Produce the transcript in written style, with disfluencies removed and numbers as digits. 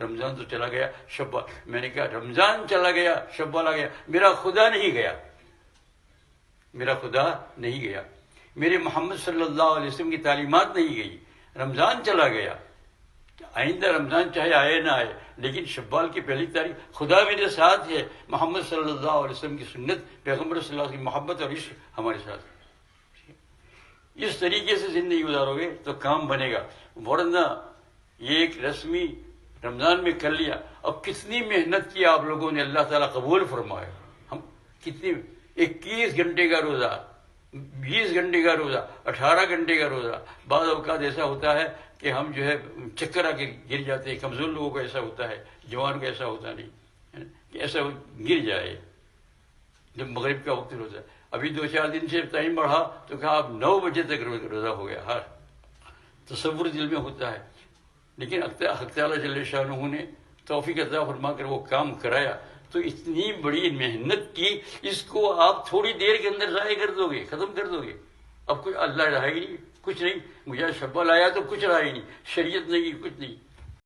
رمضان تو چلا گیا، شوال. میں نے کہا رمضان چلا گیا، شوال آ گیا، میرا خدا نہیں گیا، میرا خدا نہیں گیا، میرے محمد صلی اللہ علیہ وسلم کی تعلیمات نہیں گئی. رمضان چلا گیا، آئندہ رمضان چاہے آئے نہ آئے، لیکن شوال کی پہلی تاریخ خدا میرے ساتھ ہے، محمد صلی اللہ علیہ وسلم کی سنت، پیغمبر صلی اللہ علیہ وسلم کی محبت اور عشق ہمارے ساتھ. اس طریقے سے زندگی گزارو گے تو کام بنے گا. ورنہ یہ ایک رسمی رمضان میں کر لیا، اب کتنی محنت کی آپ لوگوں نے، اللہ تعالیٰ قبول فرمائے. ہم کتنی 21 گھنٹے کا روزہ، 20 گھنٹے کا روزہ، 18 گھنٹے کا روزہ. بعض اوقات ایسا ہوتا ہے کہ ہم جو ہے چکر آ کے گر جاتے ہیں. کمزور لوگوں کو ایسا ہوتا ہے، جوان کو ایسا ہوتا نہیں کہ ایسا گر جائے جب مغرب کا وقت روزہ. ابھی 2-4 دن سے ٹائم بڑھا تو کہا اب 9 بجے تک روزہ ہو گیا. ہر تصور دل میں ہوتا ہے، لیکن حق تعالیٰ جل شانہ نے توفیق عطا فرما کر وہ کام کرایا. تو اتنی بڑی محنت کی، اس کو آپ تھوڑی دیر کے اندر ضائع کر دو گے، ختم کر دو گے. اب کوئی اللہ رہا ہی نہیں، کچھ نہیں. مجھے شوال آیا تو کچھ رہا ہی نہیں، شریعت نہیں، کچھ نہیں.